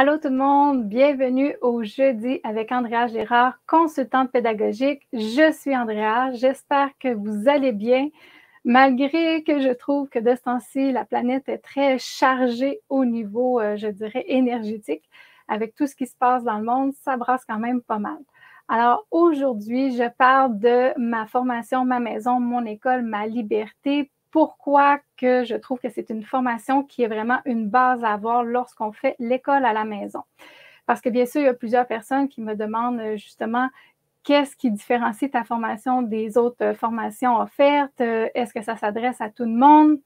Allô tout le monde, bienvenue au jeudi avec Andrea Gérard, consultante pédagogique. Je suis Andrea, j'espère que vous allez bien, malgré que je trouve que de ce temps-ci, la planète est très chargée au niveau, je dirais, énergétique. Avec tout ce qui se passe dans le monde, ça brasse quand même pas mal. Alors aujourd'hui, je parle de ma formation, ma maison, mon école, ma liberté. Pourquoi que je trouve que c'est une formation qui est vraiment une base à avoir lorsqu'on fait l'école à la maison. Parce que bien sûr, il y a plusieurs personnes qui me demandent justement qu'est-ce qui différencie ta formation des autres formations offertes? Est-ce que ça s'adresse à tout le monde?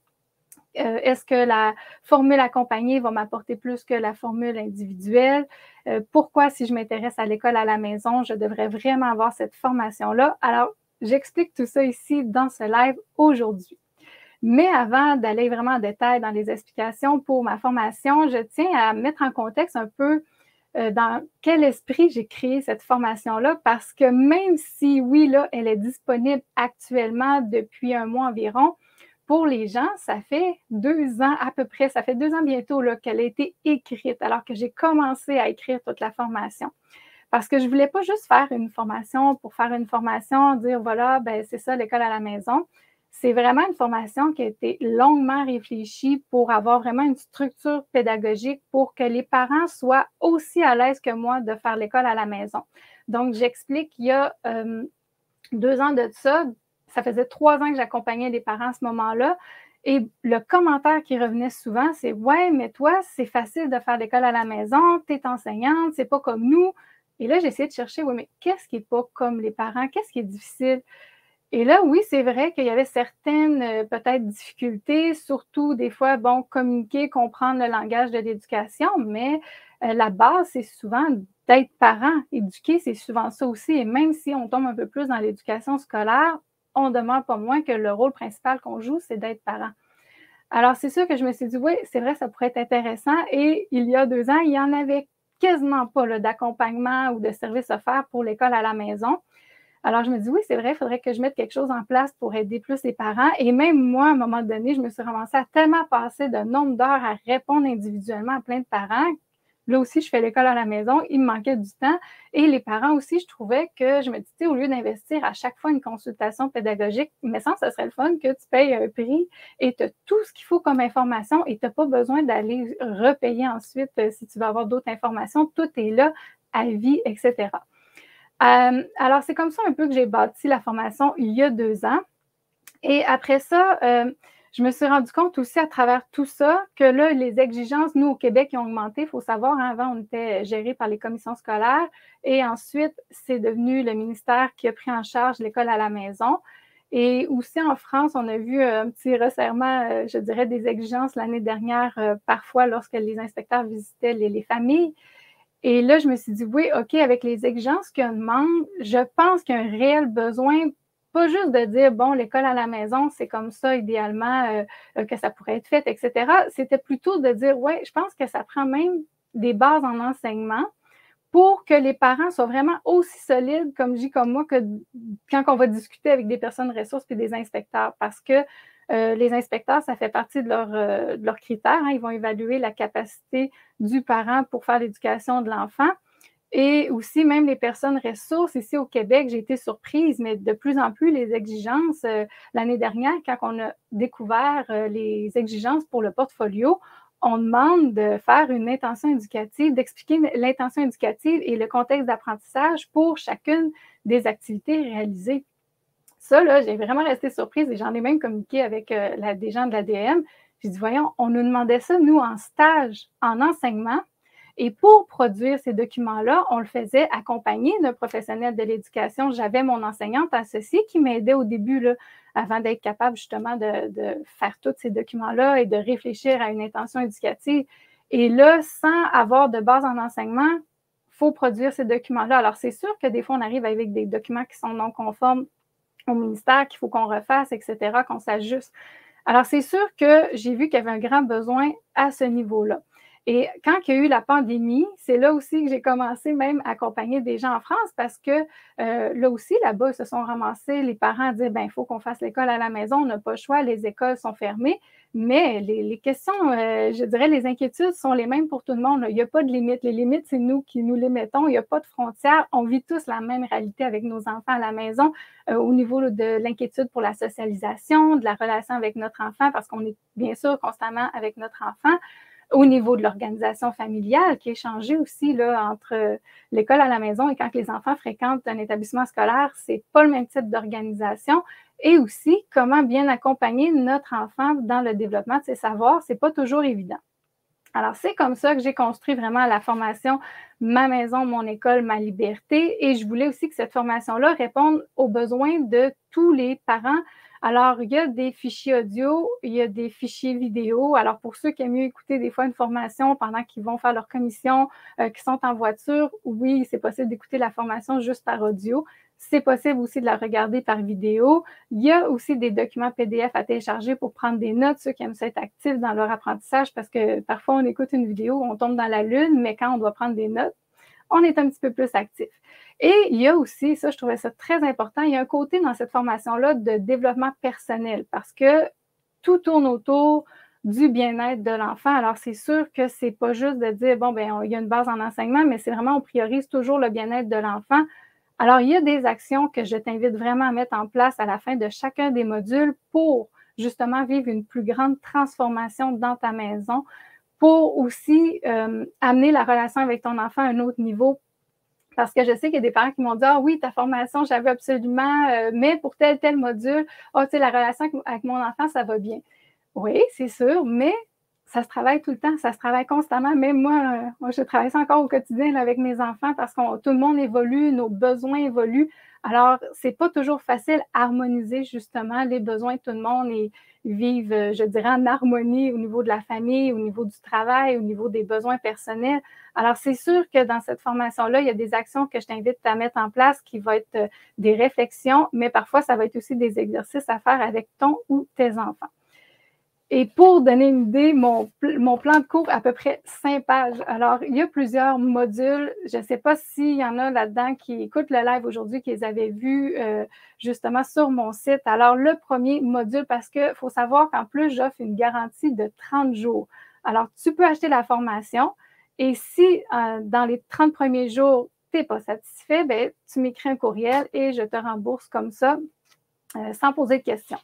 Est-ce que la formule accompagnée va m'apporter plus que la formule individuelle? Pourquoi, si je m'intéresse à l'école à la maison, je devrais vraiment avoir cette formation-là? Alors, j'explique tout ça ici dans ce live aujourd'hui. Mais avant d'aller vraiment en détail dans les explications pour ma formation, je tiens à mettre en contexte un peu dans quel esprit j'ai créé cette formation-là, parce que même si, oui, là, elle est disponible actuellement depuis un mois environ, pour les gens, ça fait 2 ans à peu près, ça fait 2 ans bientôt là, qu'elle a été écrite, alors que j'ai commencé à écrire toute la formation. Parce que je ne voulais pas juste faire une formation pour faire une formation, dire voilà, ben c'est ça l'école à la maison. C'est vraiment une formation qui a été longuement réfléchie pour avoir vraiment une structure pédagogique pour que les parents soient aussi à l'aise que moi de faire l'école à la maison. Donc, j'explique qu'il y a 2 ans de ça faisait 3 ans que j'accompagnais les parents à ce moment-là. Et le commentaire qui revenait souvent, c'est ouais, mais toi, c'est facile de faire l'école à la maison, tu es enseignante, c'est pas comme nous. Et là, j'ai essayé de chercher, oui, mais qu'est-ce qui n'est pas comme les parents? Qu'est-ce qui est difficile? Et là, oui, c'est vrai qu'il y avait certaines, peut-être, difficultés, surtout des fois, bon, communiquer, comprendre le langage de l'éducation, mais la base, c'est souvent d'être parent. Éduquer, c'est souvent ça aussi. Et même si on tombe un peu plus dans l'éducation scolaire, on demeure pas moins que le rôle principal qu'on joue, c'est d'être parent. Alors, c'est sûr que je me suis dit, oui, c'est vrai, ça pourrait être intéressant. Et il y a 2 ans, il n'y en avait quasiment pas là, d'accompagnement ou de service offert pour l'école à la maison. Alors, je me dis, oui, c'est vrai, il faudrait que je mette quelque chose en place pour aider plus les parents. Et même moi, à un moment donné, je me suis ramassée à tellement passer de nombre d'heures à répondre individuellement à plein de parents. Là aussi, je fais l'école à la maison, il me manquait du temps. Et les parents aussi, je trouvais que je me disais, au lieu d'investir à chaque fois une consultation pédagogique, il me semble que ce serait le fun que tu payes un prix et tu as tout ce qu'il faut comme information et tu n'as pas besoin d'aller repayer ensuite si tu veux avoir d'autres informations. Tout est là à vie, etc. Alors, c'est comme ça un peu que j'ai bâti la formation il y a 2 ans. Et après ça, je me suis rendu compte aussi à travers tout ça que là, les exigences, nous, au Québec, ont augmenté. Il faut savoir, hein, avant, on était géré par les commissions scolaires. Et ensuite, c'est devenu le ministère qui a pris en charge l'école à la maison. Et aussi en France, on a vu un petit resserrement, je dirais, des exigences l'année dernière, parfois lorsque les inspecteurs visitaient les familles. Et là, je me suis dit, oui, OK, avec les exigences qu'on demande, je pense qu'il y a un réel besoin, pas juste de dire, bon, l'école à la maison, c'est comme ça, idéalement, que ça pourrait être fait, etc. C'était plutôt de dire, oui, je pense que ça prend même des bases en enseignement pour que les parents soient vraiment aussi solides, comme je dis, comme moi, que quand on va discuter avec des personnes ressources et des inspecteurs. Parce que les inspecteurs, ça fait partie de leurs critères. Hein. Ils vont évaluer la capacité du parent pour faire l'éducation de l'enfant. Et aussi, même les personnes ressources, ici au Québec, j'ai été surprise, mais de plus en plus, les exigences, l'année dernière, quand on a découvert les exigences pour le portfolio, on demande de faire une intention éducative, d'expliquer l'intention éducative et le contexte d'apprentissage pour chacune des activités réalisées. Ça, là, j'ai vraiment resté surprise et j'en ai même communiqué avec des gens de l'ADM. J'ai dit, voyons, on nous demandait ça, nous, en stage, en enseignement. Et pour produire ces documents-là, on le faisait accompagné d'un professionnel de l'éducation. J'avais mon enseignante associée qui m'aidait au début, là, avant d'être capable justement de faire tous ces documents-là et de réfléchir à une intention éducative. Et là, sans avoir de base en enseignement, il faut produire ces documents-là. Alors, c'est sûr que des fois, on arrive avec des documents qui sont non conformes au ministère, qu'il faut qu'on refasse, etc., qu'on s'ajuste. Alors, c'est sûr que j'ai vu qu'il y avait un grand besoin à ce niveau-là. Et quand il y a eu la pandémie, c'est là aussi que j'ai commencé même à accompagner des gens en France parce que là aussi, là-bas, ils se sont ramassés, les parents à dire, ben, il faut qu'on fasse l'école à la maison, on n'a pas le choix, les écoles sont fermées. Mais les questions, je dirais, les inquiétudes sont les mêmes pour tout le monde. Il n'y a pas de limites. Les limites, c'est nous qui nous les mettons. Il n'y a pas de frontières. On vit tous la même réalité avec nos enfants à la maison au niveau de l'inquiétude pour la socialisation, de la relation avec notre enfant, parce qu'on est bien sûr constamment avec notre enfant. Au niveau de l'organisation familiale, qui est changée aussi là, entre l'école à la maison et quand les enfants fréquentent un établissement scolaire, c'est pas le même type d'organisation. Et aussi, comment bien accompagner notre enfant dans le développement de ses savoirs, c'est pas toujours évident. Alors, c'est comme ça que j'ai construit vraiment la formation Ma maison, mon école, ma liberté. Et je voulais aussi que cette formation-là réponde aux besoins de tous les parents. Alors, il y a des fichiers audio, il y a des fichiers vidéo. Alors, pour ceux qui aiment mieux écouter des fois une formation pendant qu'ils vont faire leur commission, qui sont en voiture, oui, c'est possible d'écouter la formation juste par audio. C'est possible aussi de la regarder par vidéo. Il y a aussi des documents PDF à télécharger pour prendre des notes, ceux qui aiment ça être actifs dans leur apprentissage, parce que parfois on écoute une vidéo, on tombe dans la lune, mais quand on doit prendre des notes, on est un petit peu plus actif. Et il y a aussi, ça je trouvais ça très important, il y a un côté dans cette formation-là de développement personnel, parce que tout tourne autour du bien-être de l'enfant. Alors, c'est sûr que c'est pas juste de dire, bon, ben, il y a une base en enseignement, mais c'est vraiment, on priorise toujours le bien-être de l'enfant. Alors, il y a des actions que je t'invite vraiment à mettre en place à la fin de chacun des modules pour justement vivre une plus grande transformation dans ta maison, pour aussi amener la relation avec ton enfant à un autre niveau. Parce que je sais qu'il y a des parents qui m'ont dit, ah oui, ta formation, j'avais absolument, mais pour tel module, oh, tu sais, la relation avec mon enfant, ça va bien. Oui, c'est sûr, mais ça se travaille tout le temps, ça se travaille constamment. Même moi, je travaille ça encore au quotidien là, avec mes enfants parce que tout le monde évolue, nos besoins évoluent. Alors, c'est pas toujours facile harmoniser justement les besoins de tout le monde et vivre, je dirais, en harmonie au niveau de la famille, au niveau du travail, au niveau des besoins personnels. Alors, c'est sûr que dans cette formation-là, il y a des actions que je t'invite à mettre en place qui vont être des réflexions, mais parfois, ça va être aussi des exercices à faire avec ton ou tes enfants. Et pour donner une idée, mon plan de cours, à peu près 5 pages. Alors, il y a plusieurs modules. Je ne sais pas s'il y en a là-dedans qui écoutent le live aujourd'hui, qui les avaient vus justement sur mon site. Alors, le premier module, parce qu'il faut savoir qu'en plus, j'offre une garantie de 30 jours. Alors, tu peux acheter la formation et si dans les 30 premiers jours, tu n'es pas satisfait, bien, tu m'écris un courriel et je te rembourse comme ça. Sans poser de questions.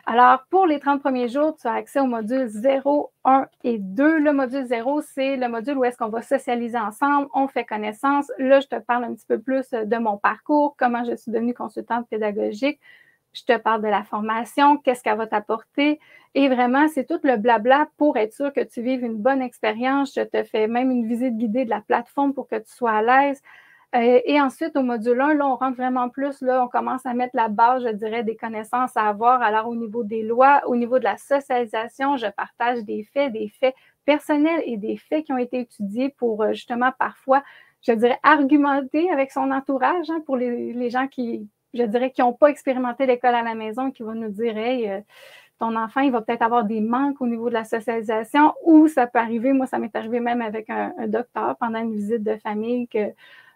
Alors, pour les 30 premiers jours, tu as accès au module 0, 1 et 2. Le module 0, c'est le module où est-ce qu'on va socialiser ensemble, on fait connaissance. Là, je te parle un petit peu plus de mon parcours, comment je suis devenue consultante pédagogique. Je te parle de la formation, qu'est-ce qu'elle va t'apporter. Et vraiment, c'est tout le blabla pour être sûr que tu vives une bonne expérience. Je te fais même une visite guidée de la plateforme pour que tu sois à l'aise. Et ensuite, au module 1, là, on rentre vraiment plus, là, on commence à mettre la base, je dirais, des connaissances à avoir. Alors, au niveau des lois, au niveau de la socialisation, je partage des faits personnels et des faits qui ont été étudiés pour justement parfois, je dirais, argumenter avec son entourage hein, pour les gens qui, je dirais, qui n'ont pas expérimenté l'école à la maison, qui vont nous dire, hey, ton enfant, il va peut-être avoir des manques au niveau de la socialisation ou ça peut arriver, moi, ça m'est arrivé même avec un docteur pendant une visite de famille que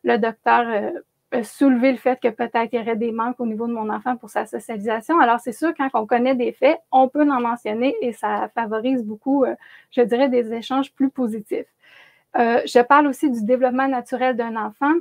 le docteur a soulevé le fait que peut-être il y aurait des manques au niveau de mon enfant pour sa socialisation. Alors, c'est sûr, quand on connaît des faits, on peut en mentionner et ça favorise beaucoup, je dirais, des échanges plus positifs. Je parle aussi du développement naturel d'un enfant.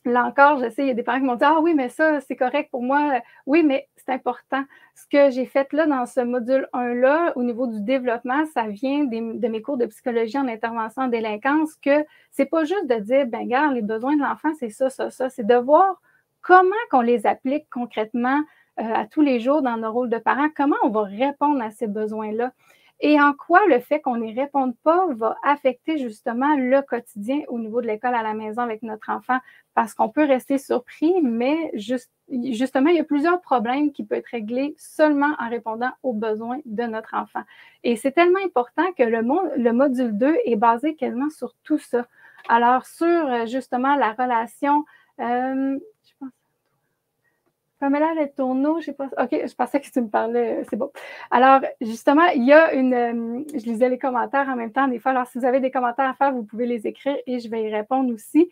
Là encore, je sais, il y a des parents qui m'ont dit « Ah oui, mais ça, c'est correct pour moi. » Oui, mais c'est important. Ce que j'ai fait là dans ce module 1-là, au niveau du développement, ça vient de mes cours de psychologie en intervention en délinquance, que c'est pas juste de dire « Ben, regarde, les besoins de l'enfant, c'est ça, ça, ça. » C'est de voir comment qu'on les applique concrètement à tous les jours dans nos rôles de parents, comment on va répondre à ces besoins-là. Et en quoi le fait qu'on n'y réponde pas va affecter justement le quotidien au niveau de l'école à la maison avec notre enfant. Parce qu'on peut rester surpris, mais justement, il y a plusieurs problèmes qui peuvent être réglés seulement en répondant aux besoins de notre enfant. Et c'est tellement important que le module 2 est basé quasiment sur tout ça. Alors, sur justement la relation, je pense, Pamela Letourneau, je sais pas. OK, je pensais que tu me parlais. C'est bon. Alors, justement, il y a je lisais les commentaires en même temps des fois. Alors, si vous avez des commentaires à faire, vous pouvez les écrire et je vais y répondre aussi.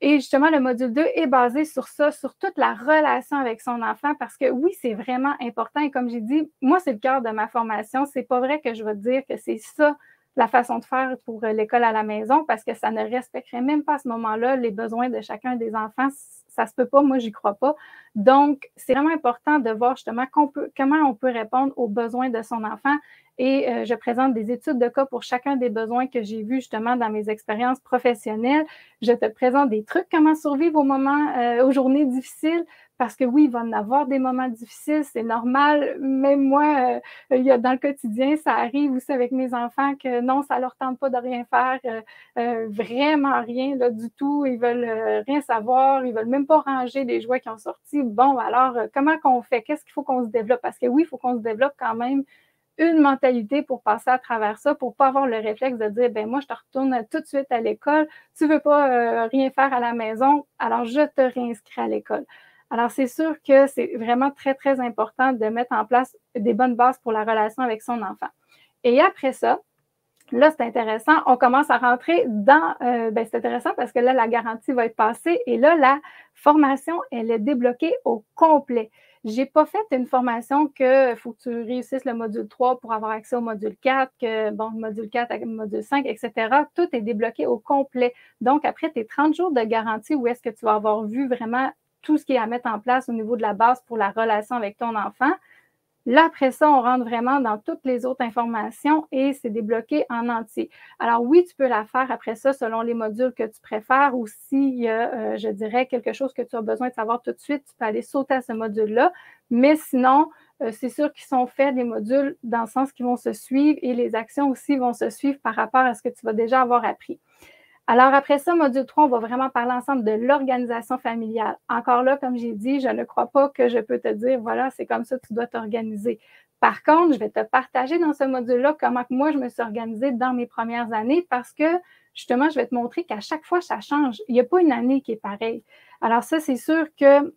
Et justement, le module 2 est basé sur ça, sur toute la relation avec son enfant, parce que oui, c'est vraiment important. Et comme j'ai dit, moi, c'est le cœur de ma formation. C'est pas vrai que je vais te dire que c'est ça la façon de faire pour l'école à la maison, parce que ça ne respecterait même pas à ce moment-là les besoins de chacun des enfants. Ça se peut pas, moi, j'y crois pas. Donc, c'est vraiment important de voir justement comment on peut répondre aux besoins de son enfant. Et je présente des études de cas pour chacun des besoins que j'ai vus justement dans mes expériences professionnelles. Je te présente des trucs, comment survivre aux journées difficiles, parce que oui, il va en avoir des moments difficiles, c'est normal. Même moi, dans le quotidien, ça arrive aussi avec mes enfants que non, ça leur tente pas de rien faire, vraiment rien là, du tout. Ils veulent rien savoir, ils veulent même pas ranger les jouets qui ont sorti. Bon, alors, comment qu'on fait? Qu'est-ce qu'il faut qu'on se développe? Parce que oui, il faut qu'on se développe quand même une mentalité pour passer à travers ça, pour pas avoir le réflexe de dire, ben moi, je te retourne tout de suite à l'école, tu veux pas rien faire à la maison, alors je te réinscris à l'école. Alors, c'est sûr que c'est vraiment très, très important de mettre en place des bonnes bases pour la relation avec son enfant. Et après ça, là, c'est intéressant, on commence à rentrer c'est intéressant parce que là, la garantie va être passée et là, la formation, elle est débloquée au complet. J'ai pas fait une formation que faut que tu réussisses le module 3 pour avoir accès au module 4, que bon, le module 4 avec le module 5, etc. Tout est débloqué au complet. Donc, après tes 30 jours de garantie, où est-ce que tu vas avoir vu vraiment tout ce qui est à mettre en place au niveau de la base pour la relation avec ton enfant, là, après ça, on rentre vraiment dans toutes les autres informations et c'est débloqué en entier. Alors oui, tu peux la faire après ça selon les modules que tu préfères ou s'il y a, je dirais, quelque chose que tu as besoin de savoir tout de suite, tu peux aller sauter à ce module-là. Mais sinon, c'est sûr qu'ils sont faits des modules dans le sens qu'ils vont se suivre et les actions aussi vont se suivre par rapport à ce que tu vas déjà avoir appris. Alors après ça, module 3, on va vraiment parler ensemble de l'organisation familiale. Encore là, comme j'ai dit, je ne crois pas que je peux te dire, voilà, c'est comme ça que tu dois t'organiser. Par contre, je vais te partager dans ce module-là comment moi, je me suis organisée dans mes premières années parce que justement, je vais te montrer qu'à chaque fois, ça change. Il n'y a pas une année qui est pareille. Alors ça, c'est sûr que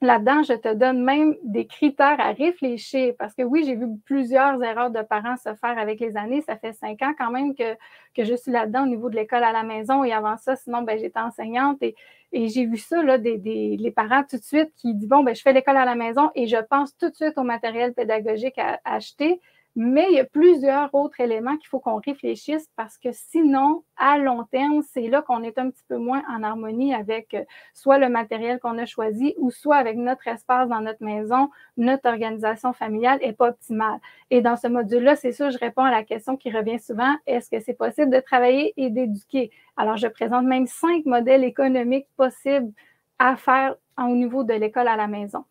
là-dedans, je te donne même des critères à réfléchir parce que oui, j'ai vu plusieurs erreurs de parents se faire avec les années. Ça fait 5 ans quand même que je suis là-dedans au niveau de l'école à la maison et avant ça, sinon, ben, j'étais enseignante et j'ai vu ça, là, les parents tout de suite qui disent, bon, ben, je fais l'école à la maison et je pense tout de suite au matériel pédagogique à acheter. Mais il y a plusieurs autres éléments qu'il faut qu'on réfléchisse parce que sinon, à long terme, c'est là qu'on est un petit peu moins en harmonie avec soit le matériel qu'on a choisi ou soit avec notre espace dans notre maison, notre organisation familiale n'est pas optimale. Et dans ce module-là, c'est sûr, je réponds à la question qui revient souvent, est-ce que c'est possible de travailler et d'éduquer? Alors, je présente même 5 modèles économiques possibles à faire au niveau de l'école à la maison.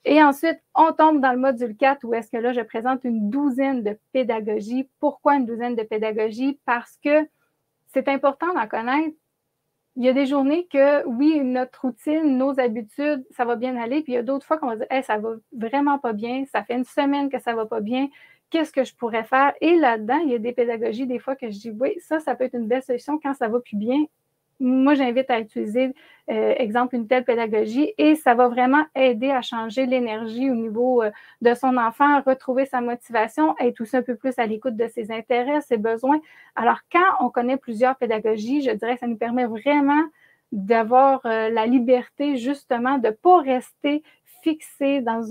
Et ensuite, on tombe dans le module 4 où est-ce que là, je présente une douzaine de pédagogies. Pourquoi une douzaine de pédagogies? Parce que c'est important d'en connaître. Il y a des journées que, oui, notre routine, nos habitudes, ça va bien aller. Puis il y a d'autres fois qu'on va dire, hey, ça va vraiment pas bien. Ça fait une semaine que ça va pas bien. Qu'est-ce que je pourrais faire? Et là-dedans, il y a des pédagogies, des fois, que je dis, oui, ça peut être une belle solution quand ça va plus bien. Moi, j'invite à utiliser, exemple, une telle pédagogie et ça va vraiment aider à changer l'énergie au niveau de son enfant, à retrouver sa motivation, être aussi un peu plus à l'écoute de ses intérêts, ses besoins. Alors, quand on connaît plusieurs pédagogies, je dirais que ça nous permet vraiment d'avoir la liberté, justement, de ne pas rester fixé dans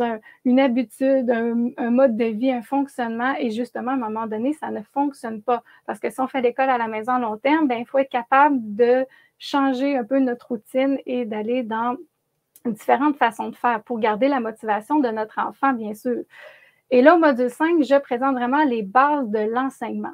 une habitude, un mode de vie, un fonctionnement et justement, à un moment donné, ça ne fonctionne pas. Parce que si on fait l'école à la maison à long terme, ben, il faut être capable de changer un peu notre routine et d'aller dans différentes façons de faire pour garder la motivation de notre enfant, bien sûr. Et là, au module 5, je présente vraiment les bases de l'enseignement.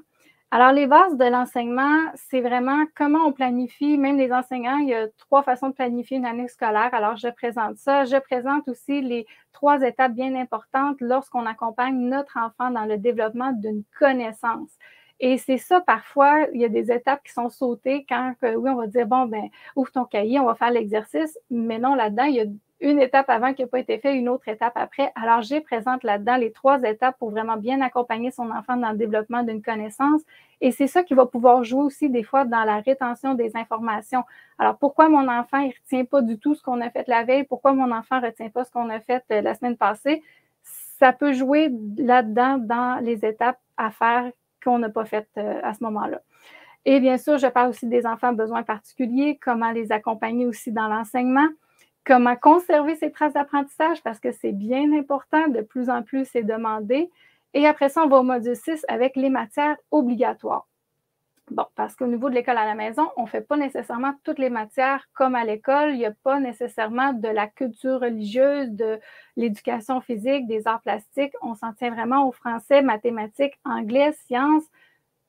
Alors, les bases de l'enseignement, c'est vraiment comment on planifie, même les enseignants, il y a 3 façons de planifier une année scolaire. Alors, je présente ça. Je présente aussi les 3 étapes bien importantes lorsqu'on accompagne notre enfant dans le développement d'une connaissance. Et c'est ça, parfois, il y a des étapes qui sont sautées quand, oui, on va dire, bon, ben, ouvre ton cahier, on va faire l'exercice. Mais non, là-dedans, il y a une étape avant qui n'a pas été faite, une autre étape après. Alors, j'ai présente là-dedans les 3 étapes pour vraiment bien accompagner son enfant dans le développement d'une connaissance. Et c'est ça qui va pouvoir jouer aussi des fois dans la rétention des informations. Alors, pourquoi mon enfant ne retient pas du tout ce qu'on a fait la veille? Pourquoi mon enfant ne retient pas ce qu'on a fait la semaine passée? Ça peut jouer là-dedans dans les étapes à faire qu'on n'a pas faites à ce moment-là. Et bien sûr, je parle aussi des enfants à besoins particuliers, comment les accompagner aussi dans l'enseignement, comment conserver ces traces d'apprentissage parce que c'est bien important, de plus en plus c'est demandé. Et après ça, on va au module 6 avec les matières obligatoires. Bon, parce qu'au niveau de l'école à la maison, on ne fait pas nécessairement toutes les matières comme à l'école. Il n'y a pas nécessairement de la culture religieuse, de l'éducation physique, des arts plastiques. On s'en tient vraiment au français, mathématiques, anglais, sciences.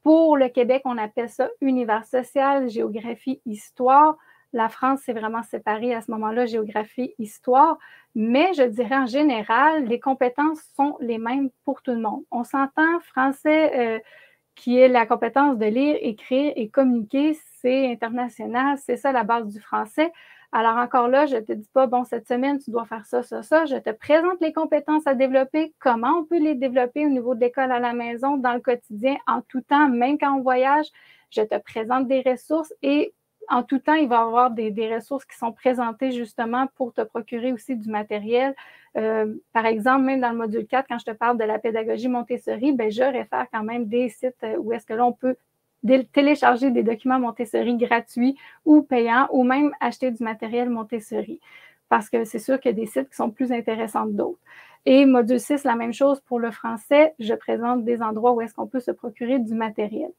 Pour le Québec, on appelle ça univers social, géographie, histoire. La France, c'est vraiment séparé à ce moment-là, géographie, histoire. Mais je dirais en général, les compétences sont les mêmes pour tout le monde. On s'entend, français, qui est la compétence de lire, écrire et communiquer, c'est international, c'est ça la base du français. Alors encore là, je ne te dis pas, bon, cette semaine, tu dois faire ça, ça, ça. Je te présente les compétences à développer, comment on peut les développer au niveau de l'école à la maison, dans le quotidien, en tout temps, même quand on voyage. Je te présente des ressources et en tout temps, il va y avoir des ressources qui sont présentées justement pour te procurer aussi du matériel. Par exemple, même dans le module 4, quand je te parle de la pédagogie Montessori, ben, je réfère quand même des sites où est-ce que là, on peut télécharger des documents Montessori gratuits ou payants ou même acheter du matériel Montessori. Parce que c'est sûr qu'il y a des sites qui sont plus intéressants que d'autres. Et module 6, la même chose pour le français. Je présente des endroits où est-ce qu'on peut se procurer du matériel.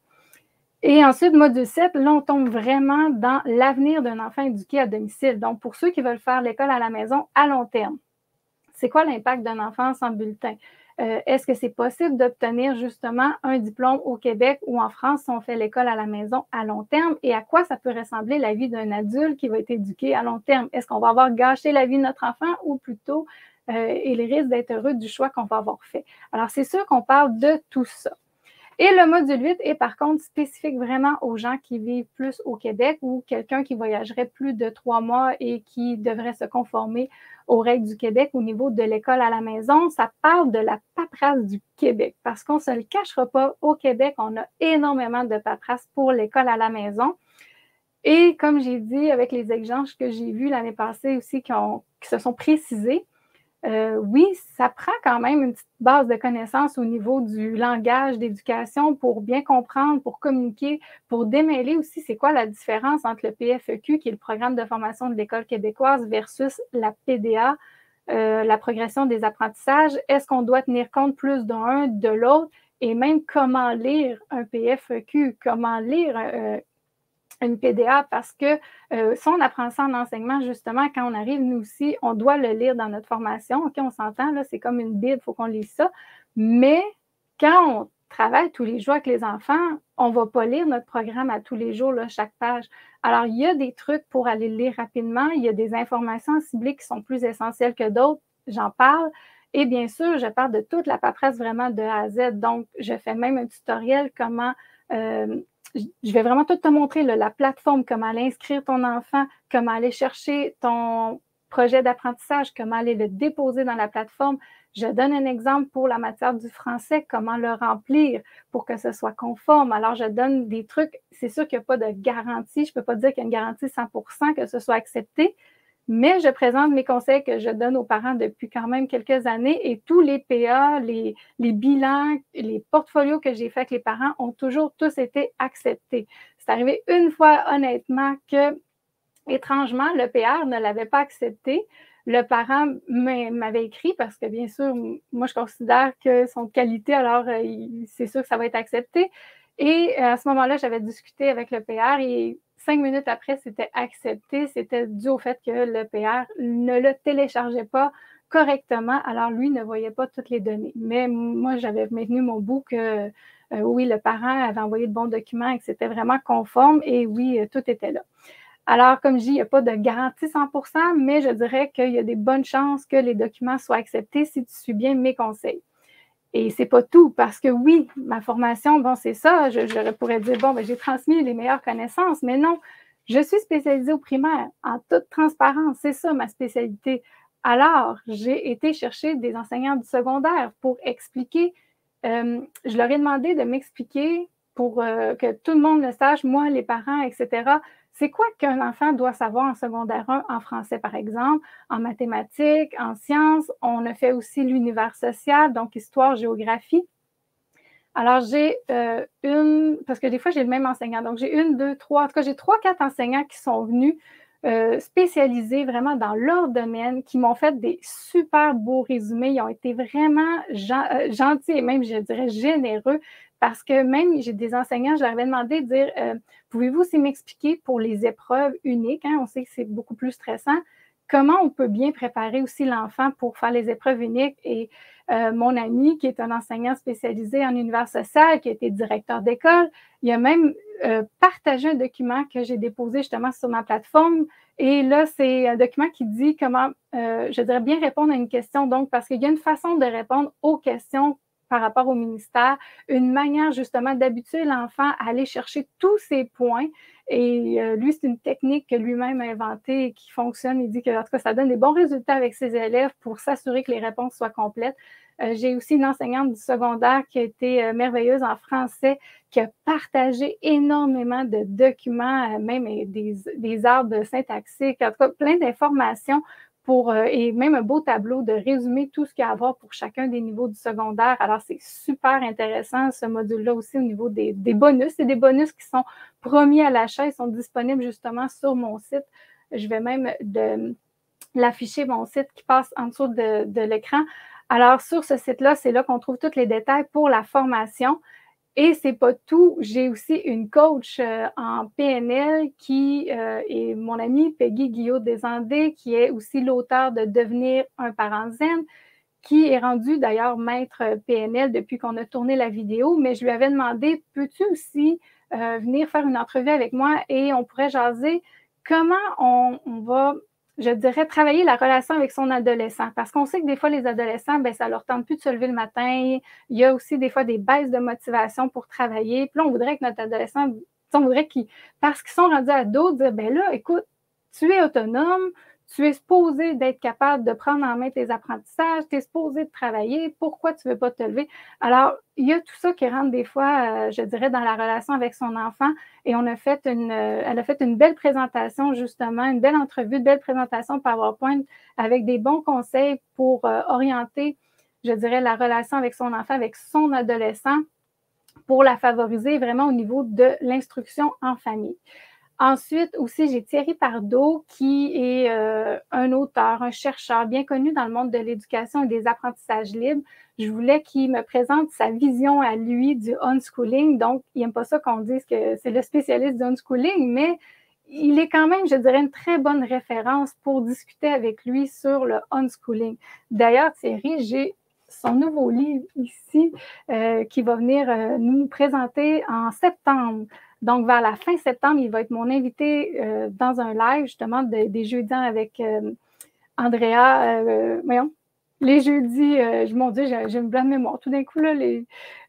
Et ensuite, module 7, là, on tombe vraiment dans l'avenir d'un enfant éduqué à domicile. Donc, pour ceux qui veulent faire l'école à la maison à long terme, c'est quoi l'impact d'un enfant sans bulletin? Est-ce que c'est possible d'obtenir justement un diplôme au Québec ou en France si on fait l'école à la maison à long terme? Et à quoi ça peut ressembler la vie d'un adulte qui va être éduqué à long terme? Est-ce qu'on va avoir gâché la vie de notre enfant ou plutôt il risque d'être heureux du choix qu'on va avoir fait? Alors, c'est sûr qu'on parle de tout ça. Et le module 8 est par contre spécifique vraiment aux gens qui vivent plus au Québec ou quelqu'un qui voyagerait plus de 3 mois et qui devrait se conformer aux règles du Québec au niveau de l'école à la maison. Ça parle de la paperasse du Québec parce qu'on ne se le cachera pas, au Québec, on a énormément de paperasse pour l'école à la maison. Et comme j'ai dit, avec les exigences que j'ai vues l'année passée aussi qui se sont précisées, oui, ça prend quand même une petite base de connaissances au niveau du langage d'éducation pour bien comprendre, pour communiquer, pour démêler aussi c'est quoi la différence entre le PFEQ, qui est le programme de formation de l'École québécoise, versus la PDA, la progression des apprentissages. Est-ce qu'on doit tenir compte plus d'un, de l'autre? Et même comment lire un PFEQ, comment lire une PDA parce que si on apprend ça en enseignement, justement, quand on arrive, nous aussi, on doit le lire dans notre formation. OK, on s'entend, là, c'est comme une Bible, il faut qu'on lise ça. Mais quand on travaille tous les jours avec les enfants, on ne va pas lire notre programme à tous les jours, là, chaque page. Alors, il y a des trucs pour aller le lire rapidement. Il y a des informations ciblées qui sont plus essentielles que d'autres. J'en parle. Et bien sûr, je parle de toute la paperasse vraiment de A à Z. Donc, je fais même un tutoriel comment je vais vraiment tout te montrer, là, la plateforme, comment aller inscrire ton enfant, comment aller chercher ton projet d'apprentissage, comment aller le déposer dans la plateforme. Je donne un exemple pour la matière du français, comment le remplir pour que ce soit conforme. Alors, je donne des trucs. C'est sûr qu'il n'y a pas de garantie. Je ne peux pas dire qu'il y a une garantie 100% que ce soit accepté, mais je présente mes conseils que je donne aux parents depuis quand même quelques années et tous les PA, les bilans, les portfolios que j'ai faits avec les parents ont toujours tous été acceptés. C'est arrivé une fois, honnêtement, que, étrangement, le PR ne l'avait pas accepté. Le parent m'avait écrit parce que, bien sûr, moi, je considère que sont de qualité, alors c'est sûr que ça va être accepté. Et à ce moment-là, j'avais discuté avec le PR et 5 minutes après, c'était accepté. C'était dû au fait que le PR ne le téléchargeait pas correctement. Alors, lui ne voyait pas toutes les données. Mais moi, j'avais maintenu mon bout que oui, le parent avait envoyé de bons documents et que c'était vraiment conforme. Et oui, tout était là. Alors, comme je dis, il n'y a pas de garantie 100%, mais je dirais qu'il y a des bonnes chances que les documents soient acceptés si tu suis bien mes conseils. Et c'est pas tout, parce que oui, ma formation, bon, c'est ça, je pourrais dire, bon, ben, j'ai transmis les meilleures connaissances, mais non, je suis spécialisée au primaire, en toute transparence, c'est ça ma spécialité. Alors, j'ai été chercher des enseignants du secondaire pour expliquer. Je leur ai demandé de m'expliquer pour que tout le monde le sache, moi, les parents, etc. C'est quoi qu'un enfant doit savoir en secondaire 1 en français, par exemple, en mathématiques, en sciences. On a fait aussi l'univers social, donc histoire, géographie. Alors, j'ai parce que des fois, j'ai le même enseignant. Donc, j'ai une, deux, trois, en tout cas, j'ai trois, quatre enseignants qui sont venus spécialisés vraiment dans leur domaine, qui m'ont fait des super beaux résumés. Ils ont été vraiment gentils et même, je dirais, généreux parce que même, j'ai des enseignants, je leur avais demandé de dire, pouvez-vous aussi m'expliquer pour les épreuves uniques, hein, on sait que c'est beaucoup plus stressant, comment on peut bien préparer aussi l'enfant pour faire les épreuves uniques et mon ami, qui est un enseignant spécialisé en univers social, qui a été directeur d'école, il a même partagé un document que j'ai déposé justement sur ma plateforme. Et là, c'est un document qui dit comment, je dirais, bien répondre à une question. Donc, parce qu'il y a une façon de répondre aux questions par rapport au ministère, une manière justement d'habituer l'enfant à aller chercher tous ces points. Et lui, c'est une technique que lui-même a inventée et qui fonctionne. Il dit que, en tout cas, ça donne des bons résultats avec ses élèves pour s'assurer que les réponses soient complètes. J'ai aussi une enseignante du secondaire qui a été merveilleuse en français, qui a partagé énormément de documents, même des arbres syntaxiques, en tout cas plein d'informations et même un beau tableau de résumer tout ce qu'il y a à voir pour chacun des niveaux du secondaire. Alors, c'est super intéressant, ce module-là aussi, au niveau des bonus. C'est des bonus qui sont promis à l'achat. Ils sont disponibles justement sur mon site. Je vais même l'afficher, mon site qui passe en dessous de l'écran. Alors, sur ce site-là, c'est là qu'on trouve tous les détails pour la formation. Et c'est pas tout. J'ai aussi une coach en PNL qui est mon amie Peggy Guillaume-Desandé, qui est aussi l'auteur de Devenir un parent zen, qui est rendu d'ailleurs maître PNL depuis qu'on a tourné la vidéo. Mais je lui avais demandé, peux-tu aussi venir faire une entrevue avec moi et on pourrait jaser comment on va, je dirais, travailler la relation avec son adolescent. Parce qu'on sait que des fois, les adolescents, ben, ça leur tente plus de se lever le matin. Il y a aussi des fois des baisses de motivation pour travailler. Puis là, on voudrait que notre adolescent, on voudrait qu'ils, parce qu'ils sont rendus ados, dire, ben là, écoute, tu es autonome, tu es supposé d'être capable de prendre en main tes apprentissages, tu es supposé de travailler, pourquoi tu ne veux pas te lever? Alors, il y a tout ça qui rentre des fois, je dirais, dans la relation avec son enfant. Et elle a fait une belle présentation, justement, une belle entrevue, une belle présentation PowerPoint avec des bons conseils pour orienter, je dirais, la relation avec son enfant, avec son adolescent, pour la favoriser vraiment au niveau de l'instruction en famille. Ensuite, aussi, j'ai Thierry Pardo, qui est un auteur, un chercheur bien connu dans le monde de l'éducation et des apprentissages libres. Je voulais qu'il me présente sa vision à lui du unschooling. Donc, il n'aime pas ça qu'on dise que c'est le spécialiste du unschooling, mais il est quand même, je dirais, une très bonne référence pour discuter avec lui sur le unschooling. D'ailleurs, Thierry, j'ai son nouveau livre ici qui va venir nous présenter en septembre. Donc, vers la fin septembre, il va être mon invité dans un live, justement, des jeudis avec Andrea. Voyons, les jeudis, mon Dieu, j'ai une bonne mémoire. Tout d'un coup, là,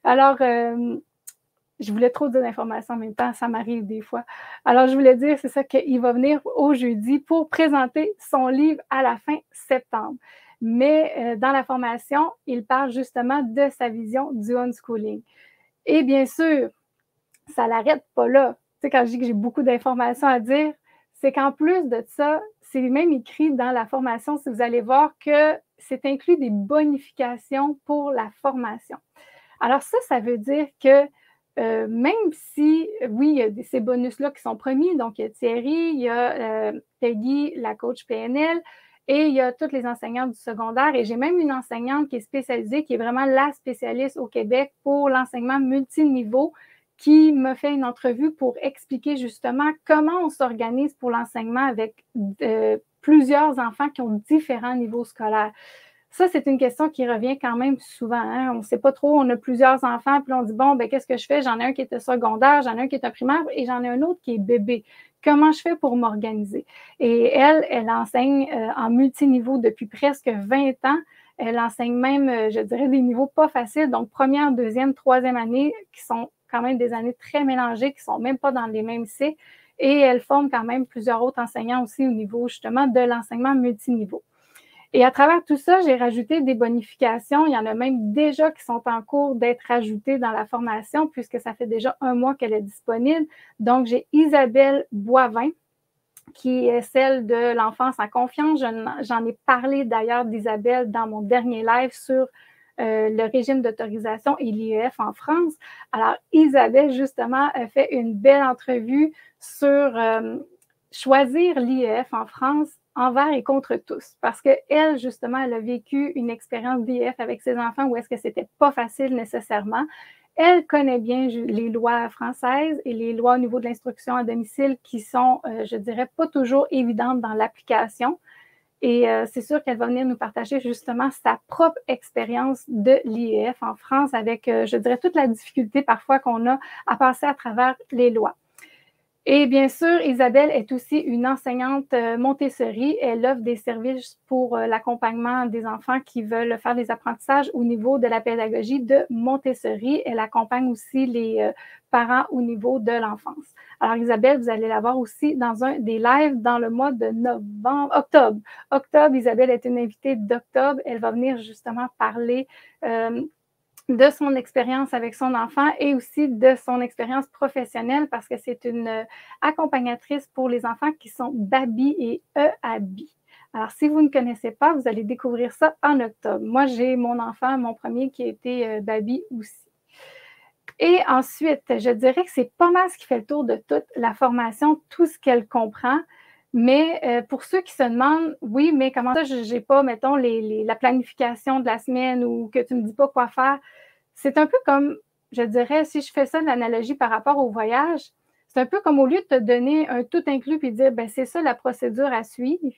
alors, je voulais trop dire d'informations en même temps, ça m'arrive des fois. Alors, je voulais dire, c'est ça, qu'il va venir au jeudi pour présenter son livre à la fin septembre. Mais dans la formation, il parle justement de sa vision du unschooling. Et bien sûr, ça l'arrête pas là. Tu sais, quand je dis que j'ai beaucoup d'informations à dire, c'est qu'en plus de ça, c'est même écrit dans la formation, si vous allez voir, que c'est inclus des bonifications pour la formation. Alors ça veut dire que même si, oui, il y a ces bonus-là qui sont promis, donc il y a Thierry, il y a Peggy, la coach PNL, et il y a toutes les enseignantes du secondaire. Et j'ai même une enseignante qui est spécialisée, qui est vraiment la spécialiste au Québec pour l'enseignement multiniveau, qui m'a fait une entrevue pour expliquer justement comment on s'organise pour l'enseignement avec plusieurs enfants qui ont différents niveaux scolaires. Ça, c'est une question qui revient quand même souvent. Hein? On ne sait pas trop, on a plusieurs enfants, puis on dit, bon, ben qu'est-ce que je fais? J'en ai un qui est secondaire, j'en ai un qui est un primaire, et j'en ai un autre qui est bébé. Comment je fais pour m'organiser? Et elle enseigne en multiniveau depuis presque 20 ans. Elle enseigne même, je dirais, des niveaux pas faciles, donc première, deuxième, troisième année, qui sont quand même des années très mélangées, qui ne sont même pas dans les mêmes cycles. Et elle forme quand même plusieurs autres enseignants aussi au niveau, justement, de l'enseignement multiniveau. Et à travers tout ça, j'ai rajouté des bonifications. Il y en a même déjà qui sont en cours d'être rajoutées dans la formation puisque ça fait déjà 1 mois qu'elle est disponible. Donc, j'ai Isabelle Boivin, qui est celle de l'enfance en confiance. J'en ai parlé d'ailleurs d'Isabelle dans mon dernier live sur le régime d'autorisation et l'IEF en France. Alors, Isabelle, justement, a fait une belle entrevue sur choisir l'IEF en France envers et contre tous. Parce qu'elle, justement, elle a vécu une expérience d'IEF avec ses enfants où est-ce que c'était pas facile nécessairement. Elle connaît bien les lois françaises et les lois au niveau de l'instruction à domicile qui sont, je dirais, pas toujours évidentes dans l'application. Et c'est sûr qu'elle va venir nous partager justement sa propre expérience de l'IEF en France avec, je dirais, toute la difficulté parfois qu'on a à passer à travers les lois. Et bien sûr, Isabelle est aussi une enseignante Montessori. Elle offre des services pour l'accompagnement des enfants qui veulent faire des apprentissages au niveau de la pédagogie de Montessori. Elle accompagne aussi les parents au niveau de l'enfance. Alors, Isabelle, vous allez la voir aussi dans un des lives dans le mois de octobre. Octobre, Isabelle est une invitée d'octobre. Elle va venir justement parler de son expérience avec son enfant et aussi de son expérience professionnelle parce que c'est une accompagnatrice pour les enfants qui sont Babi et EABI. Alors, si vous ne connaissez pas, vous allez découvrir ça en octobre. Moi, j'ai mon enfant, mon premier, qui a été Babi aussi. Et ensuite, je dirais que c'est pas mal ce qui fait le tour de toute la formation, tout ce qu'elle comprend. Mais pour ceux qui se demandent, oui, mais comment ça, je n'ai pas, mettons, la planification de la semaine ou que tu ne me dis pas quoi faire, c'est un peu comme, je dirais, si je fais ça de l'analogie par rapport au voyage, c'est un peu comme au lieu de te donner un tout inclus puis dire, ben c'est ça la procédure à suivre.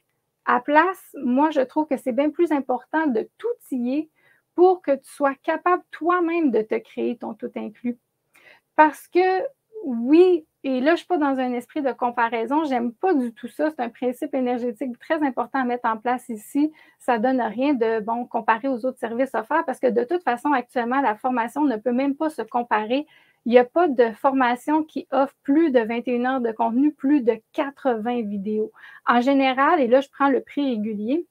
À place, moi, je trouve que c'est bien plus important de t'outiller pour que tu sois capable toi-même de te créer ton tout inclus. Parce que oui, et là, je ne suis pas dans un esprit de comparaison, j'aime pas du tout ça. C'est un principe énergétique très important à mettre en place ici. Ça ne donne rien de bon comparer aux autres services offerts parce que de toute façon, actuellement, la formation ne peut même pas se comparer. Il n'y a pas de formation qui offre plus de 21 heures de contenu, plus de 80 vidéos. En général, et là, je prends le prix régulier,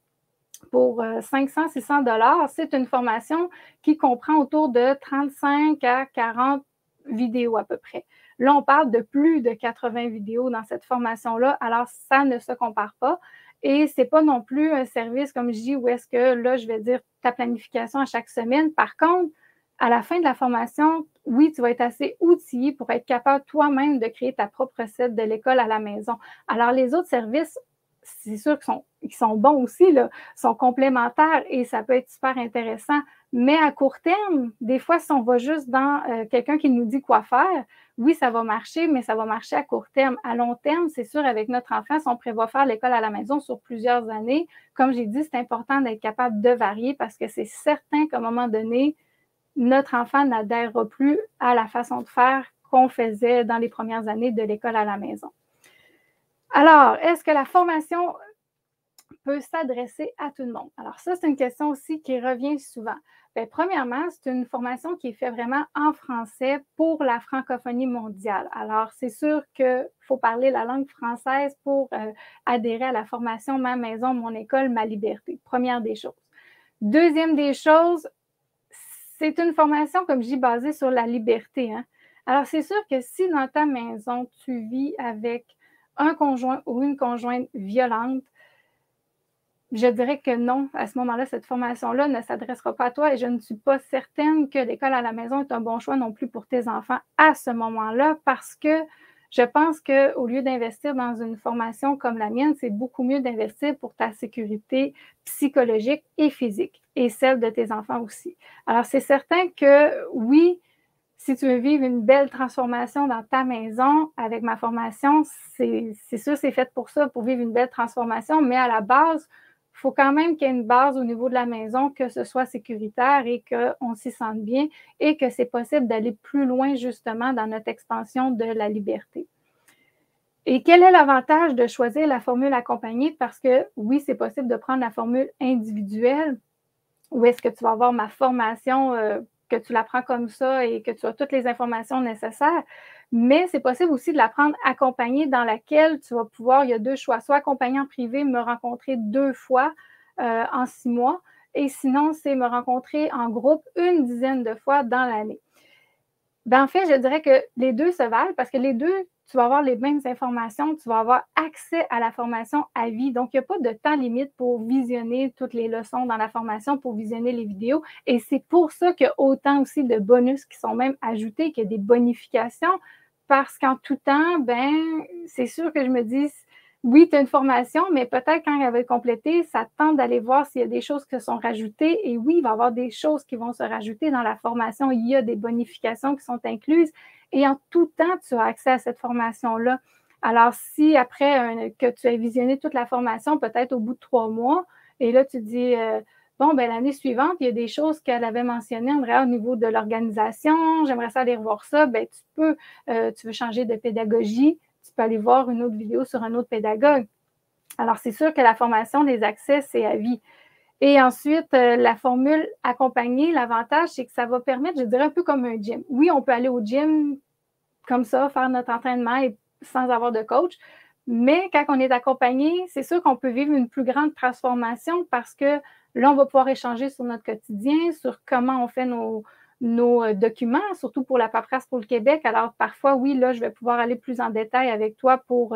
pour 500-600 $, c'est une formation qui comprend autour de 35 à 40 vidéos à peu près. Là, on parle de plus de 80 vidéos dans cette formation-là, alors ça ne se compare pas. Et ce n'est pas non plus un service, comme je dis, où est-ce que là, je vais dire ta planification à chaque semaine. Par contre, à la fin de la formation, oui, tu vas être assez outillé pour être capable toi-même de créer ta propre recette de l'école à la maison. Alors, les autres services, c'est sûr qu'ils sont bons aussi, là, sont complémentaires et ça peut être super intéressant. Mais à court terme, des fois, si on va juste dans quelqu'un qui nous dit quoi faire, oui, ça va marcher, mais ça va marcher à court terme. À long terme, c'est sûr, avec notre enfant, si on prévoit faire l'école à la maison sur plusieurs années, comme j'ai dit, c'est important d'être capable de varier parce que c'est certain qu'à un moment donné, notre enfant n'adhérera plus à la façon de faire qu'on faisait dans les premières années de l'école à la maison. Alors, est-ce que la formation peut s'adresser à tout le monde? Alors ça, c'est une question aussi qui revient souvent. Bien, premièrement, c'est une formation qui est faite vraiment en français pour la francophonie mondiale. Alors, c'est sûr qu'il faut parler la langue française pour adhérer à la formation Ma maison, mon école, ma liberté. Première des choses. Deuxième des choses, c'est une formation, comme je dis, basée sur la liberté. Hein? Alors, c'est sûr que si dans ta maison, tu vis avec un conjoint ou une conjointe violente, je dirais que non, à ce moment-là, cette formation-là ne s'adressera pas à toi et je ne suis pas certaine que l'école à la maison est un bon choix non plus pour tes enfants à ce moment-là parce que je pense qu'au lieu d'investir dans une formation comme la mienne, c'est beaucoup mieux d'investir pour ta sécurité psychologique et physique et celle de tes enfants aussi. Alors, c'est certain que oui, si tu veux vivre une belle transformation dans ta maison avec ma formation, c'est sûr, c'est fait pour ça, pour vivre une belle transformation, mais à la base, il faut quand même qu'il y ait une base au niveau de la maison, que ce soit sécuritaire et qu'on s'y sente bien et que c'est possible d'aller plus loin justement dans notre expansion de la liberté. Et quel est l'avantage de choisir la formule accompagnée? Parce que oui, c'est possible de prendre la formule individuelle où est-ce que tu vas avoir ma formation, que tu la prends comme ça et que tu as toutes les informations nécessaires. Mais c'est possible aussi de la prendre accompagnée dans laquelle tu vas pouvoir, il y a deux choix, soit accompagner en privé, me rencontrer 2 fois en 6 mois. Et sinon, c'est me rencontrer en groupe une dizaine de fois dans l'année. Ben, en fait, je dirais que les deux se valent parce que les deux, tu vas avoir les mêmes informations, tu vas avoir accès à la formation à vie. Donc, il n'y a pas de temps limite pour visionner toutes les leçons dans la formation, pour visionner les vidéos. Et c'est pour ça qu'il y a autant aussi de bonus qui sont même ajoutés, qu'il y a des bonifications, parce qu'en tout temps, ben, c'est sûr que je me dis, oui, tu as une formation, mais peut-être quand elle va être complétée, ça tente d'aller voir s'il y a des choses qui se sont rajoutées. Et oui, il va y avoir des choses qui vont se rajouter dans la formation. Il y a des bonifications qui sont incluses. Et en tout temps, tu as accès à cette formation-là. Alors, si après que tu as visionné toute la formation, peut-être au bout de 3 mois, et là, tu te dis, bon, ben l'année suivante, il y a des choses qu'elle avait mentionnées, Andrea, au niveau de l'organisation, j'aimerais ça aller revoir ça, ben tu veux changer de pédagogie, tu peux aller voir une autre vidéo sur un autre pédagogue. Alors, c'est sûr que la formation, les accès, c'est à vie. Et ensuite, la formule accompagnée, l'avantage, c'est que ça va permettre, je dirais, un peu comme un gym. Oui, on peut aller au gym comme ça, faire notre entraînement et sans avoir de coach, mais quand on est accompagné, c'est sûr qu'on peut vivre une plus grande transformation parce que là, on va pouvoir échanger sur notre quotidien, sur comment on fait nos documents, surtout pour la paperasse pour le Québec. Alors, parfois, oui, là, je vais pouvoir aller plus en détail avec toi pour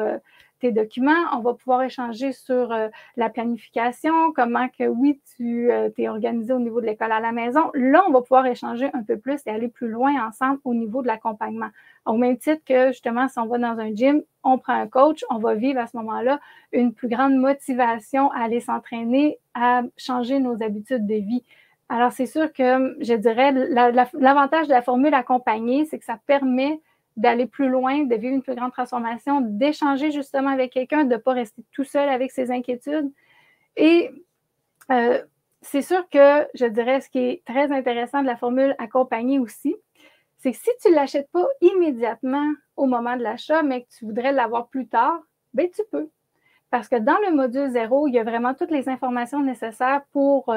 tes documents. On va pouvoir échanger sur la planification, comment que, oui, tu t'es organisé au niveau de l'école à la maison. Là, on va pouvoir échanger un peu plus et aller plus loin ensemble au niveau de l'accompagnement. Au même titre que, justement, si on va dans un gym, on prend un coach, on va vivre à ce moment-là une plus grande motivation à aller s'entraîner, à changer nos habitudes de vie. Alors, c'est sûr que, je dirais, l'avantage de la formule accompagnée, c'est que ça permet d'aller plus loin, de vivre une plus grande transformation, d'échanger justement avec quelqu'un, de ne pas rester tout seul avec ses inquiétudes. Et c'est sûr que, je dirais, ce qui est très intéressant de la formule accompagnée aussi, c'est que si tu ne l'achètes pas immédiatement au moment de l'achat, mais que tu voudrais l'avoir plus tard, bien, tu peux. Parce que dans le module 0, il y a vraiment toutes les informations nécessaires pour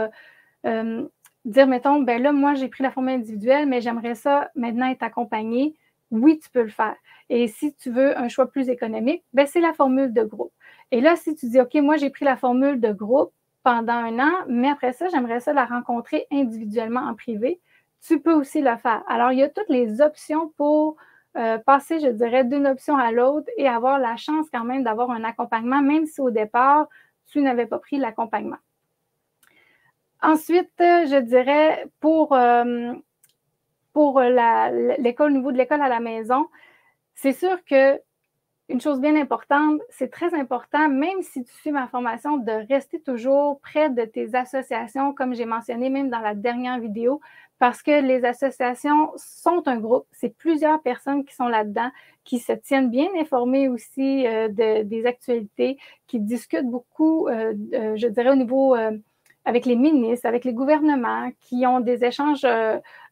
dire, mettons, ben là, moi, j'ai pris la formule individuelle, mais j'aimerais ça maintenant être accompagnée. Oui, tu peux le faire. Et si tu veux un choix plus économique, ben c'est la formule de groupe. Et là, si tu dis, OK, moi, j'ai pris la formule de groupe pendant 1 an, mais après ça, j'aimerais ça la rencontrer individuellement en privé, tu peux aussi le faire. Alors, il y a toutes les options pour passer, je dirais, d'une option à l'autre et avoir la chance quand même d'avoir un accompagnement, même si au départ, tu n'avais pas pris l'accompagnement. Ensuite, je dirais, pour l'école, au niveau de l'école à la maison, c'est sûr que une chose bien importante, c'est très important, même si tu suis ma formation, de rester toujours près de tes associations, comme j'ai mentionné même dans la dernière vidéo, parce que les associations sont un groupe. C'est plusieurs personnes qui sont là-dedans, qui se tiennent bien informées aussi des actualités, qui discutent beaucoup, je dirais, au niveau avec les ministres, avec les gouvernements, qui ont des échanges,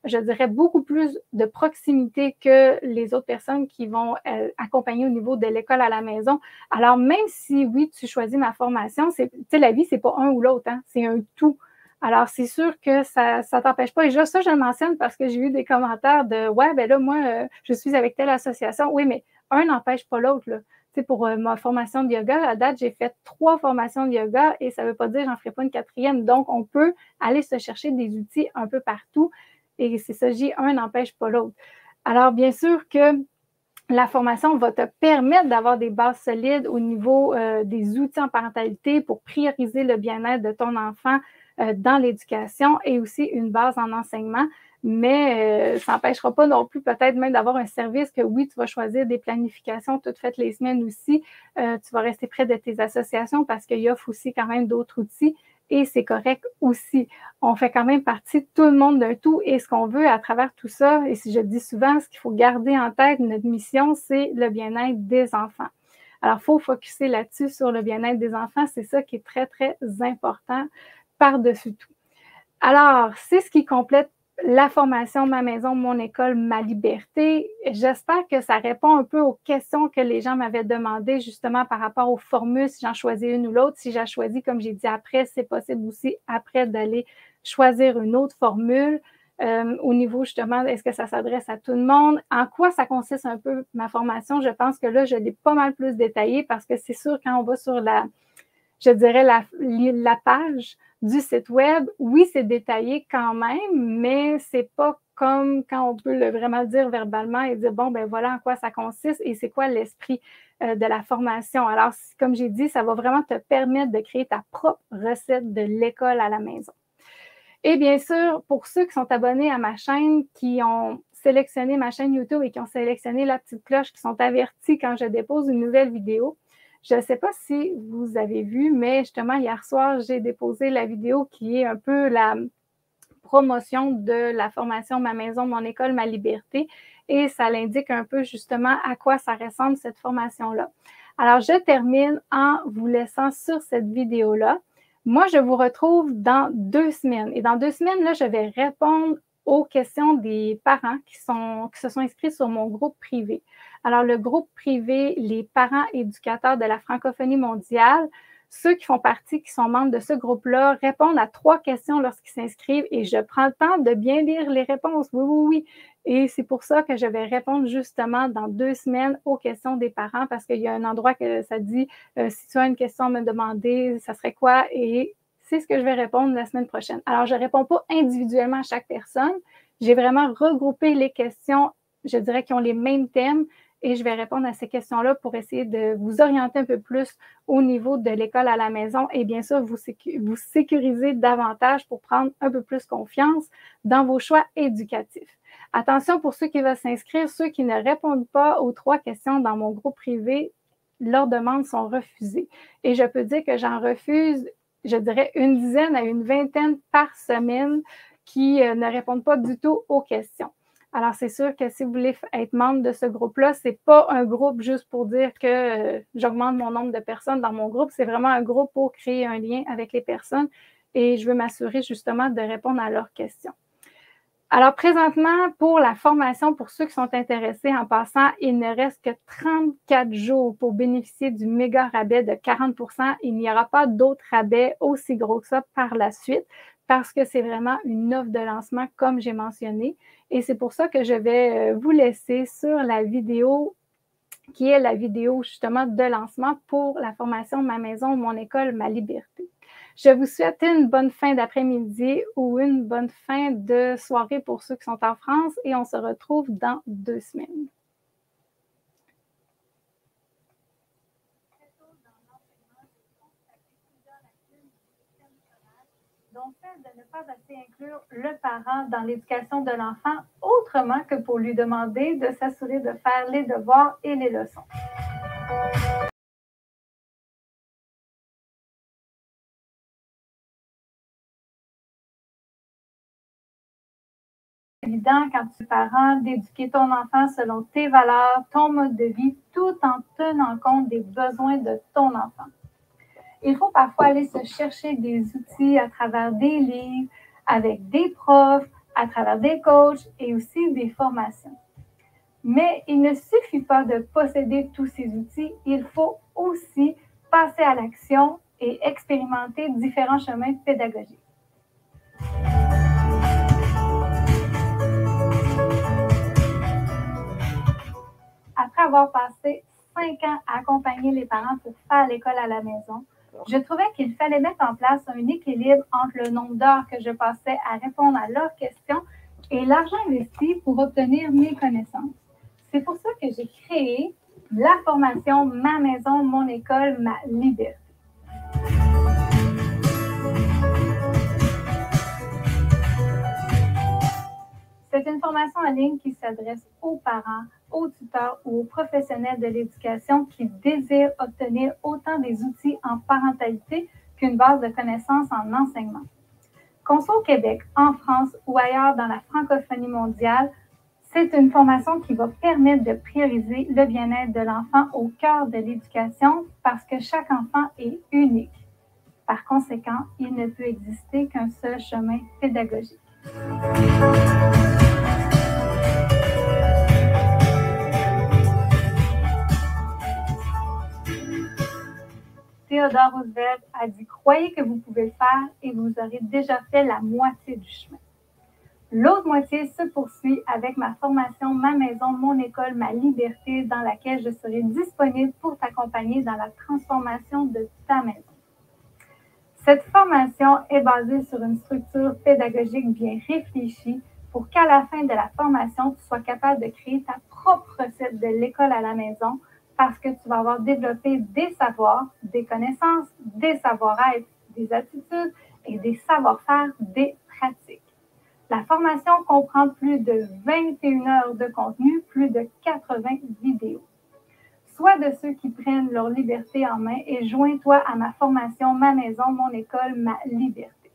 je dirais, beaucoup plus de proximité que les autres personnes qui vont accompagner au niveau de l'école à la maison. Alors, même si, oui, tu choisis ma formation, tu sais, la vie, c'est pas un ou l'autre, hein, c'est un tout. Alors, c'est sûr que ça t'empêche pas. Et ça, je le mentionne parce que j'ai eu des commentaires de « Ouais, ben là, moi, je suis avec telle association. » Oui, mais un n'empêche pas l'autre, là. Tu sais, pour ma formation de yoga, à date, j'ai fait 3 formations de yoga et ça ne veut pas dire que j'en ferai pas une 4e. Donc, on peut aller se chercher des outils un peu partout. Et c'est ça, un n'empêche pas l'autre. Alors, bien sûr que la formation va te permettre d'avoir des bases solides au niveau des outils en parentalité pour prioriser le bien-être de ton enfant dans l'éducation et aussi une base en enseignement. Mais ça n'empêchera pas non plus peut-être même d'avoir un service que oui, tu vas choisir des planifications toutes faites les semaines aussi. Tu vas rester près de tes associations parce qu'ils offrent aussi quand même d'autres outils. Et c'est correct aussi. On fait quand même partie tout le monde d'un tout et ce qu'on veut à travers tout ça, et si je le dis souvent, ce qu'il faut garder en tête, notre mission, c'est le bien-être des enfants. Alors, il faut focusser là-dessus sur le bien-être des enfants. C'est ça qui est très, très important par-dessus tout. Alors, c'est ce qui complète la formation Ma maison, mon école, ma liberté. J'espère que ça répond un peu aux questions que les gens m'avaient demandées justement par rapport aux formules, si j'en choisis une ou l'autre. Si j'ai choisi, comme j'ai dit après, c'est possible aussi après d'aller choisir une autre formule. Au niveau justement, est-ce que ça s'adresse à tout le monde? En quoi ça consiste un peu ma formation? Je pense que là, je l'ai pas mal plus détaillé parce que c'est sûr, quand on va sur je dirais, la page du site web. Oui, c'est détaillé quand même, mais c'est pas comme quand on peut vraiment le dire verbalement et dire, bon, ben voilà en quoi ça consiste et c'est quoi l'esprit de la formation. Alors, comme j'ai dit, ça va vraiment te permettre de créer ta propre recette de l'école à la maison. Et bien sûr, pour ceux qui sont abonnés à ma chaîne, qui ont sélectionné ma chaîne YouTube et qui ont sélectionné la petite cloche, qui sont avertis quand je dépose une nouvelle vidéo, je ne sais pas si vous avez vu, mais justement, hier soir, j'ai déposé la vidéo qui est un peu la promotion de la formation Ma maison, mon école, ma liberté. Et ça l'indique un peu justement à quoi ça ressemble cette formation-là. Alors, je termine en vous laissant sur cette vidéo-là. Moi, je vous retrouve dans 2 semaines. Et dans 2 semaines, là, je vais répondre aux questions des parents qui se sont inscrits sur mon groupe privé. Alors, le groupe privé, les parents éducateurs de la francophonie mondiale, ceux qui font partie, qui sont membres de ce groupe-là, répondent à 3 questions lorsqu'ils s'inscrivent et je prends le temps de bien lire les réponses. Oui, oui, oui. Et c'est pour ça que je vais répondre justement dans 2 semaines aux questions des parents parce qu'il y a un endroit que ça dit si tu as une question à me demander, ça serait quoi? Et c'est ce que je vais répondre la semaine prochaine. Alors, je ne réponds pas individuellement à chaque personne. J'ai vraiment regroupé les questions, je dirais, qui ont les mêmes thèmes et je vais répondre à ces questions-là pour essayer de vous orienter un peu plus au niveau de l'école à la maison et bien sûr, vous sécuriser davantage pour prendre un peu plus confiance dans vos choix éducatifs. Attention pour ceux qui veulent s'inscrire, ceux qui ne répondent pas aux 3 questions dans mon groupe privé, leurs demandes sont refusées. Et je peux dire que j'en refuse, je dirais, une dizaine à une vingtaine par semaine qui ne répondent pas du tout aux questions. Alors, c'est sûr que si vous voulez être membre de ce groupe-là, ce n'est pas un groupe juste pour dire que j'augmente mon nombre de personnes dans mon groupe. C'est vraiment un groupe pour créer un lien avec les personnes et je veux m'assurer justement de répondre à leurs questions. Alors, présentement, pour la formation, pour ceux qui sont intéressés, en passant, il ne reste que 34 jours pour bénéficier du méga rabais de 40 %. Il n'y aura pas d'autres rabais aussi gros que ça par la suite parce que c'est vraiment une offre de lancement, comme j'ai mentionné. Et c'est pour ça que je vais vous laisser sur la vidéo qui est la vidéo justement de lancement pour la formation Ma maison, mon école, ma liberté. Je vous souhaite une bonne fin d'après-midi ou une bonne fin de soirée pour ceux qui sont en France et on se retrouve dans 2 semaines. Donc, celle de ne pas assez inclure le parent dans l'éducation de l'enfant autrement que pour lui demander de s'assurer de faire les devoirs et les leçons. Évident quand tu es parent d'éduquer ton enfant selon tes valeurs, ton mode de vie, tout en tenant compte des besoins de ton enfant. Il faut parfois aller se chercher des outils à travers des livres, avec des profs, à travers des coachs et aussi des formations. Mais il ne suffit pas de posséder tous ces outils, il faut aussi passer à l'action et expérimenter différents chemins pédagogiques. Après avoir passé 5 ans à accompagner les parents pour faire l'école à la maison, je trouvais qu'il fallait mettre en place un équilibre entre le nombre d'heures que je passais à répondre à leurs questions et l'argent investi pour obtenir mes connaissances. C'est pour ça que j'ai créé la formation Ma maison, mon école, ma liberté. C'est une formation en ligne qui s'adresse aux parents, aux tuteurs ou aux professionnels de l'éducation qui désirent obtenir autant des outils en parentalité qu'une base de connaissances en enseignement. Qu'on soit au Québec, en France ou ailleurs dans la francophonie mondiale, c'est une formation qui va permettre de prioriser le bien-être de l'enfant au cœur de l'éducation parce que chaque enfant est unique. Par conséquent, il ne peut exister qu'un seul chemin pédagogique. Theodore Roosevelt a dit « Croyez que vous pouvez le faire et vous aurez déjà fait la moitié du chemin ». L'autre moitié se poursuit avec ma formation Ma maison, mon école, ma liberté, dans laquelle je serai disponible pour t'accompagner dans la transformation de ta maison. Cette formation est basée sur une structure pédagogique bien réfléchie pour qu'à la fin de la formation, tu sois capable de créer ta propre recette de l'école à la maison parce que tu vas avoir développé des savoirs, des connaissances, des savoir-être, des attitudes et des savoir-faire, des pratiques. La formation comprend plus de 21 heures de contenu, plus de 80 vidéos. Sois de ceux qui prennent leur liberté en main et joins-toi à ma formation Ma maison, mon école, ma liberté.